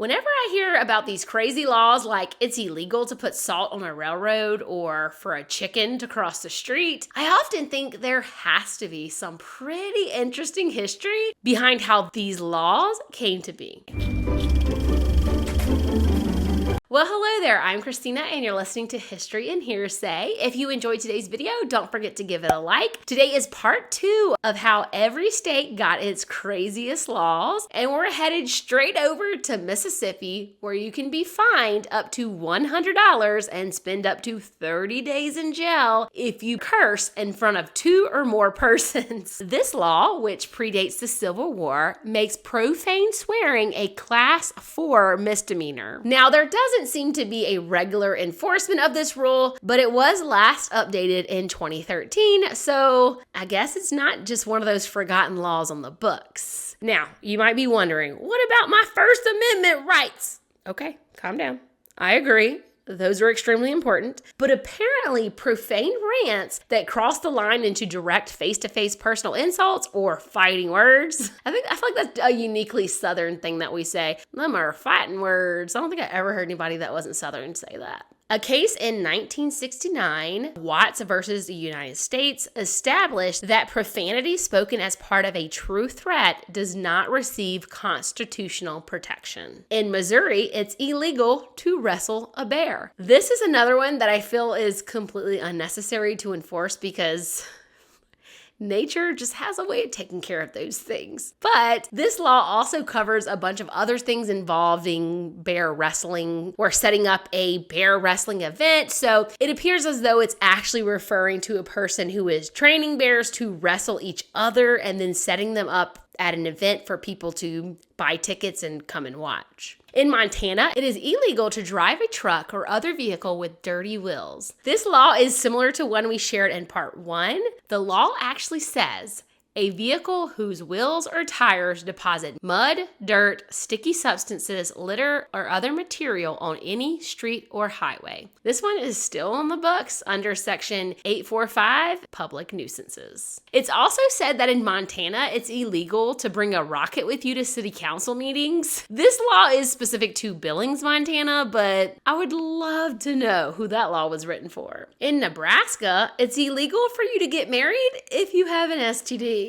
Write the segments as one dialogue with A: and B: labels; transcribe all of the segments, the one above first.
A: Whenever I hear about these crazy laws like it's illegal to put salt on a railroad or for a chicken to cross the street, I often think there has to be some pretty interesting history behind how these laws came to be. Well, hello there. I'm Christina and you're listening to History and Hearsay. If you enjoyed today's video, don't forget to give it a like. Today is part 2 of how every state got its craziest laws, and we're headed straight over to Mississippi, where you can be fined up to $100 and spend up to 30 days in jail if you curse in front of 2 or more persons. This law, which predates the Civil War, makes profane swearing a Class 4 misdemeanor. Now, there doesn't seem to be a regular enforcement of this rule, but it was last updated in 2013, so I guess it's not just one of those forgotten laws on the books. Now, you might be wondering, what about my First Amendment rights? Okay, calm down. I agree. Those are extremely important, but apparently profane rants that cross the line into direct face-to-face personal insults or fighting words. I feel like that's a uniquely Southern thing that we say. Them are fighting words. I don't think I ever heard anybody that wasn't Southern say that. A case in 1969, Watts versus the United States, established that profanity spoken as part of a true threat does not receive constitutional protection. In Missouri, it's illegal to wrestle a bear. This is another one that I feel is completely unnecessary to enforce because nature just has a way of taking care of those things. But this law also covers a bunch of other things involving bear wrestling or setting up a bear wrestling event. So it appears as though it's actually referring to a person who is training bears to wrestle each other and then setting them up at an event for people to buy tickets and come and watch. In Montana, it is illegal to drive a truck or other vehicle with dirty wheels. This law is similar to one we shared in part 1. The law actually says a vehicle whose wheels or tires deposit mud, dirt, sticky substances, litter, or other material on any street or highway. This one is still on the books under Section 845, Public Nuisances. It's also said that in Montana, it's illegal to bring a rocket with you to city council meetings. This law is specific to Billings, Montana, but I would love to know who that law was written for. In Nebraska, it's illegal for you to get married if you have an STD.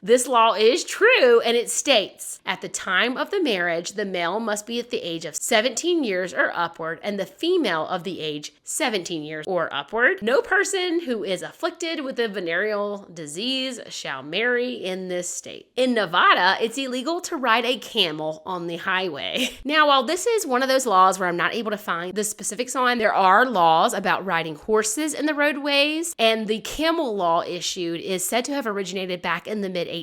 A: This law is true, and it states, at the time of the marriage, the male must be at the age of 17 years or upward, and the female of the age 17 years or upward. No person who is afflicted with a venereal disease shall marry in this state. In Nevada, it's illegal to ride a camel on the highway. Now, while this is one of those laws where I'm not able to find the specifics on, there are laws about riding horses in the roadways, and the camel law issued is said to have originated back in the mid-1880s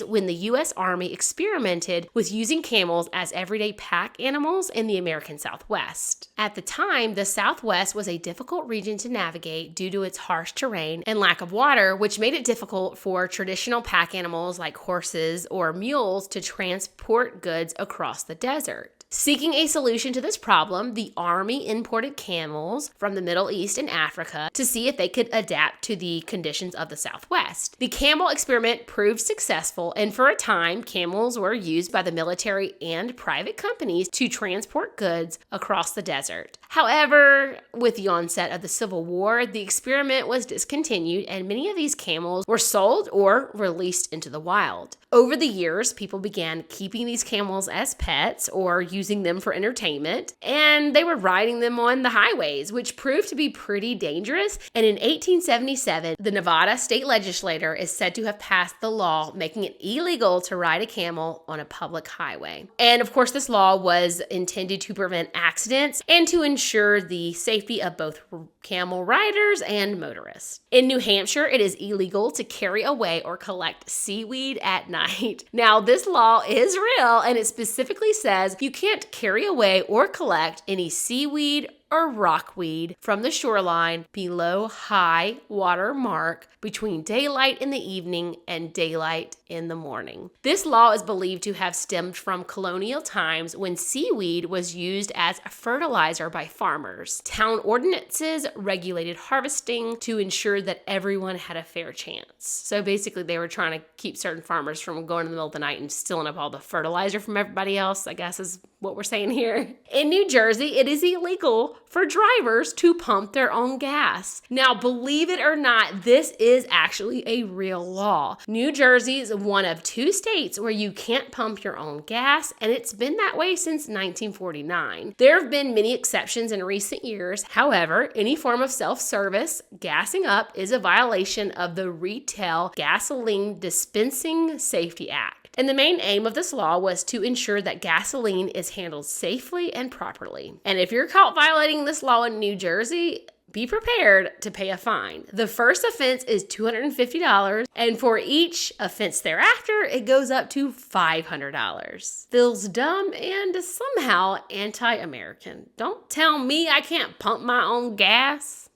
A: when the U.S. Army experimented with using camels as everyday pack animals in the American Southwest. At the time, the Southwest was a difficult region to navigate due to its harsh terrain and lack of water, which made it difficult for traditional pack animals like horses or mules to transport goods across the desert. Seeking a solution to this problem, the Army imported camels from the Middle East and Africa to see if they could adapt to the conditions of the Southwest. The camel experiment proved successful, and for a time, camels were used by the military and private companies to transport goods across the desert. However, with the onset of the Civil War, the experiment was discontinued, and many of these camels were sold or released into the wild. Over the years, people began keeping these camels as pets or using them for entertainment, and they were riding them on the highways, which proved to be pretty dangerous. And in 1877, the Nevada state legislature is said to have passed the law making it illegal to ride a camel on a public highway. And of course, this law was intended to prevent accidents and to ensure the safety of both camel riders and motorists. In New Hampshire, it is illegal to carry away or collect seaweed at night. Now, this law is real, and it specifically says you can't carry away or collect any seaweed or rockweed from the shoreline below high water mark between daylight in the evening and daylight in the morning. This law is believed to have stemmed from colonial times when seaweed was used as a fertilizer by farmers. Town ordinances regulated harvesting to ensure that everyone had a fair chance. So basically they were trying to keep certain farmers from going in the middle of the night and stealing up all the fertilizer from everybody else, I guess is what we're saying here. In New Jersey, it is illegal for drivers to pump their own gas. Now, believe it or not, this is actually a real law. New Jersey is one of 2 states where you can't pump your own gas, and it's been that way since 1949. There have been many exceptions in recent years. However, any form of self-service gassing up is a violation of the Retail Gasoline Dispensing Safety Act. And the main aim of this law was to ensure that gasoline is handled safely and properly. And if you're caught violating this law in New Jersey, be prepared to pay a fine. The first offense is $250, and for each offense thereafter, it goes up to $500. Feels dumb and somehow anti-American. Don't tell me I can't pump my own gas.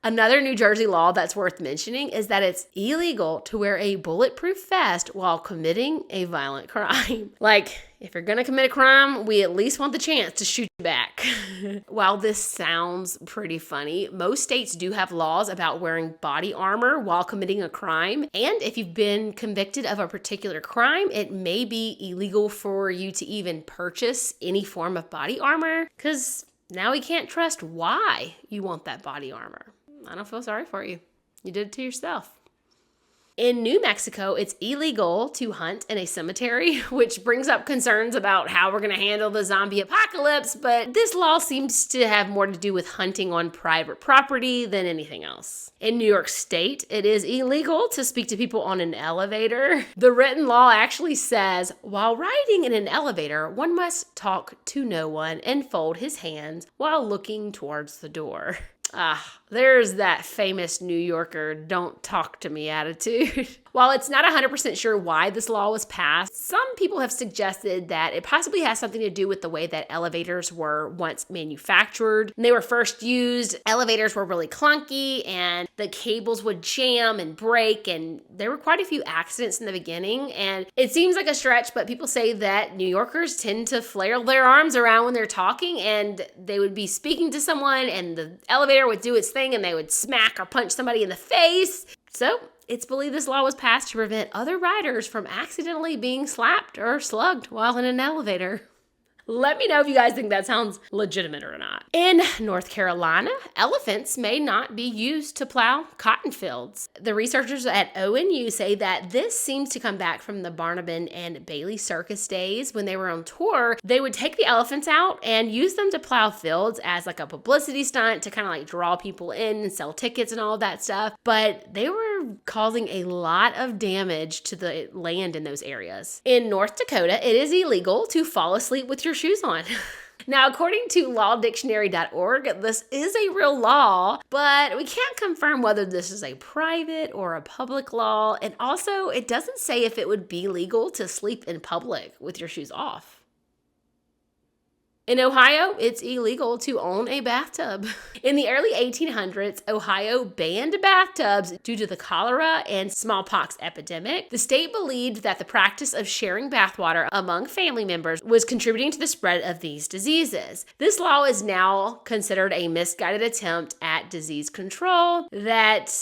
A: Another New Jersey law that's worth mentioning is that it's illegal to wear a bulletproof vest while committing a violent crime. Like, if you're gonna commit a crime, we at least want the chance to shoot you back. While this sounds pretty funny, most states do have laws about wearing body armor while committing a crime. And if you've been convicted of a particular crime, it may be illegal for you to even purchase any form of body armor, because now we can't trust why you want that body armor. I don't feel sorry for you. You did it to yourself. In New Mexico, it's illegal to hunt in a cemetery, which brings up concerns about how we're going to handle the zombie apocalypse, but this law seems to have more to do with hunting on private property than anything else. In New York State, it is illegal to speak to people on an elevator. The written law actually says, while riding in an elevator, one must talk to no one and fold his hands while looking towards the door. There's that famous New Yorker don't talk to me attitude. While it's not 100% sure why this law was passed, some people have suggested that it possibly has something to do with the way that elevators were once manufactured. When they were first used, elevators were really clunky and the cables would jam and break, and there were quite a few accidents in the beginning. And it seems like a stretch, but people say that New Yorkers tend to flail their arms around when they're talking, and they would be speaking to someone and the elevator would do its thing and they would smack or punch somebody in the face. So it's believed this law was passed to prevent other riders from accidentally being slapped or slugged while in an elevator. Let me know if you guys think that sounds legitimate or not. In North Carolina, elephants may not be used to plow cotton fields. The researchers at ONU say that this seems to come back from the Barnabas and Bailey circus days. When they were on tour, they would take the elephants out and use them to plow fields as like a publicity stunt to kind of like draw people in and sell tickets and all of that stuff. But they were causing a lot of damage to the land in those areas. In North Dakota, it is illegal to fall asleep with your shoes on. Now, according to lawdictionary.org, this is a real law, but we can't confirm whether this is a private or a public law. And also, it doesn't say if it would be legal to sleep in public with your shoes off. In Ohio, it's illegal to own a bathtub. In the early 1800s, Ohio banned bathtubs due to the cholera and smallpox epidemic. The state believed that the practice of sharing bathwater among family members was contributing to the spread of these diseases. This law is now considered a misguided attempt at disease control that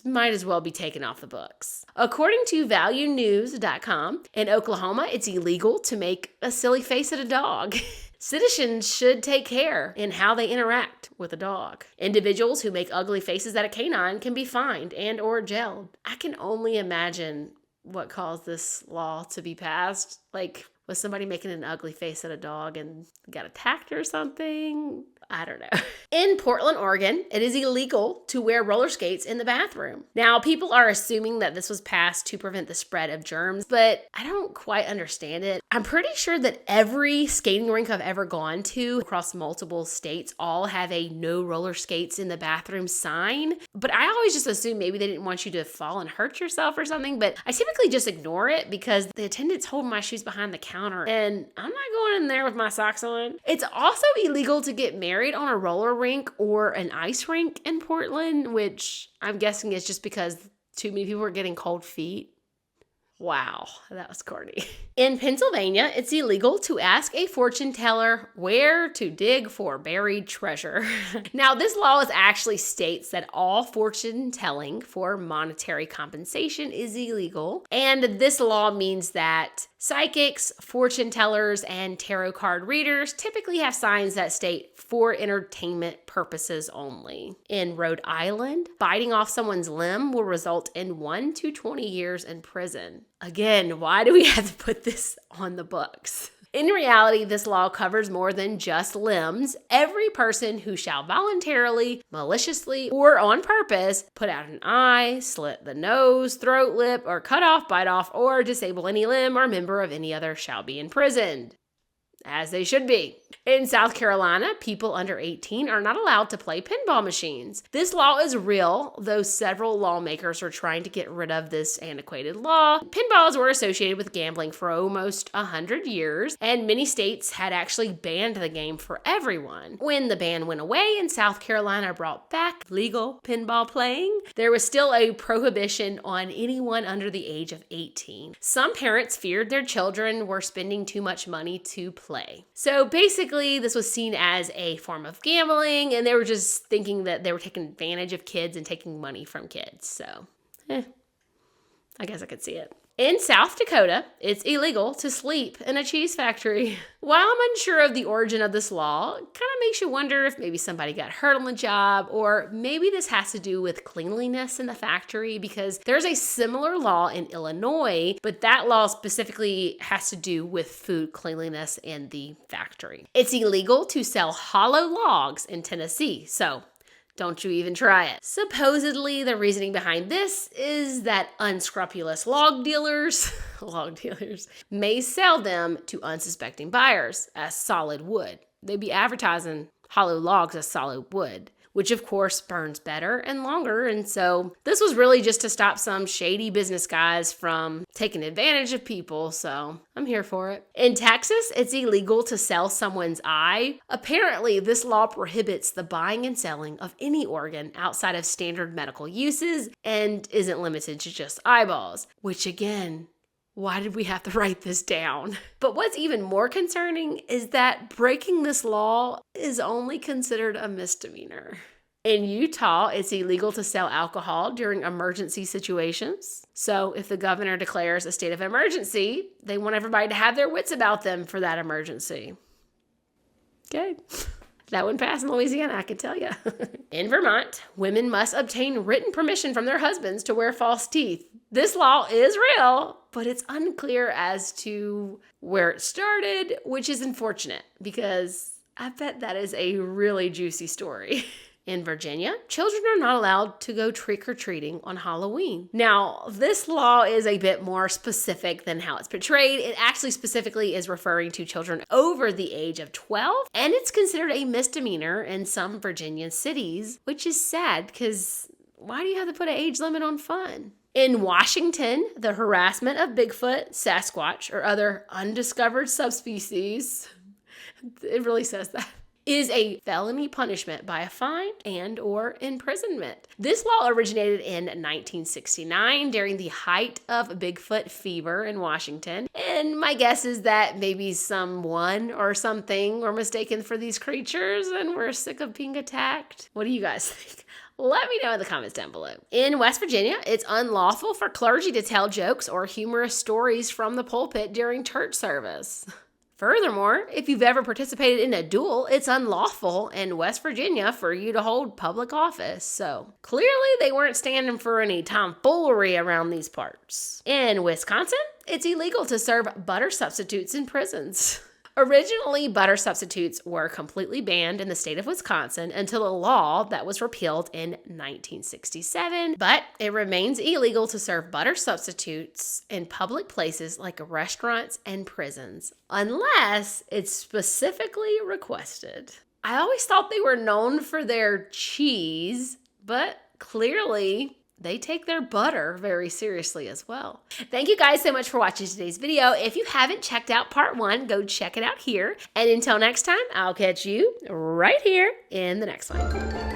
A: might as well be taken off the books. According to ValueNews.com, in Oklahoma, it's illegal to make a silly face at a dog. Citizens should take care in how they interact with a dog. Individuals who make ugly faces at a canine can be fined and or jailed. I can only imagine what caused this law to be passed. Like, was somebody making an ugly face at a dog and got attacked or something? I don't know. In Portland, Oregon, it is illegal to wear roller skates in the bathroom. Now, people are assuming that this was passed to prevent the spread of germs, but I don't quite understand it. I'm pretty sure that every skating rink I've ever gone to across multiple states all have a no roller skates in the bathroom sign, but I always just assume maybe they didn't want you to fall and hurt yourself or something, but I typically just ignore it because the attendants hold my shoes behind the counter counter, and I'm not going in there with my socks on. It's also illegal to get married on a roller rink or an ice rink in Portland, which I'm guessing is just because too many people are getting cold feet. Wow, that was corny. In Pennsylvania, it's illegal to ask a fortune teller where to dig for buried treasure. Now, this law actually states that all fortune telling for monetary compensation is illegal. And this law means that psychics, fortune tellers, and tarot card readers typically have signs that state for entertainment purposes only. In Rhode Island, biting off someone's limb will result in 1 to 20 years in prison. Again, why do we have to put this on the books? In reality, this law covers more than just limbs. Every person who shall voluntarily, maliciously, or on purpose put out an eye, slit the nose, throat, lip, or cut off, bite off, or disable any limb or member of any other shall be imprisoned. As they should be. In South Carolina, people under 18 are not allowed to play pinball machines. This law is real, though several lawmakers are trying to get rid of this antiquated law. Pinballs were associated with gambling for almost 100 years, and many states had actually banned the game for everyone. When the ban went away and South Carolina brought back legal pinball playing, there was still a prohibition on anyone under the age of 18. Some parents feared their children were spending too much money to play. So basically, this was seen as a form of gambling, and they were just thinking that they were taking advantage of kids and taking money from kids. So, I guess I could see it. In South Dakota, it's illegal to sleep in a cheese factory. While I'm unsure of the origin of this law, it kind of makes you wonder if maybe somebody got hurt on the job, or maybe this has to do with cleanliness in the factory, because there's a similar law in Illinois, but that law specifically has to do with food cleanliness in the factory. It's illegal to sell hollow logs in Tennessee, so don't you even try it. Supposedly, the reasoning behind this is that unscrupulous log dealers may sell them to unsuspecting buyers as solid wood. They'd be advertising hollow logs as solid wood, which of course burns better and longer. And so this was really just to stop some shady business guys from taking advantage of people. So I'm here for it. In Texas, it's illegal to sell someone's eye. Apparently, this law prohibits the buying and selling of any organ outside of standard medical uses and isn't limited to just eyeballs, which again, why did we have to write this down? But what's even more concerning is that breaking this law is only considered a misdemeanor. In Utah, it's illegal to sell alcohol during emergency situations. So if the governor declares a state of emergency, they want everybody to have their wits about them for that emergency. Okay. That wouldn't pass in Louisiana, I can tell you. In Vermont, women must obtain written permission from their husbands to wear false teeth. This law is real, but it's unclear as to where it started, which is unfortunate because I bet that is a really juicy story. In Virginia, children are not allowed to go trick-or-treating on Halloween. Now, this law is a bit more specific than how it's portrayed. It actually specifically is referring to children over the age of 12, and it's considered a misdemeanor in some Virginian cities, which is sad because why do you have to put an age limit on fun? In Washington, the harassment of Bigfoot, Sasquatch, or other undiscovered subspecies, it really says that, is a felony punishment by a fine and or imprisonment. This law originated in 1969 during the height of Bigfoot fever in Washington. And my guess is that maybe someone or something were mistaken for these creatures and were sick of being attacked. What do you guys think? Let me know in the comments down below. In West Virginia, it's unlawful for clergy to tell jokes or humorous stories from the pulpit during church service. Furthermore, if you've ever participated in a duel, it's unlawful in West Virginia for you to hold public office. So clearly they weren't standing for any tomfoolery around these parts. In Wisconsin, it's illegal to serve butter substitutes in prisons. Originally, butter substitutes were completely banned in the state of Wisconsin until a law that was repealed in 1967, but it remains illegal to serve butter substitutes in public places like restaurants and prisons, unless it's specifically requested. I always thought they were known for their cheese, but clearly they take their butter very seriously as well. Thank you guys so much for watching today's video. If you haven't checked out part 1, go check it out here. And until next time, I'll catch you right here in the next one.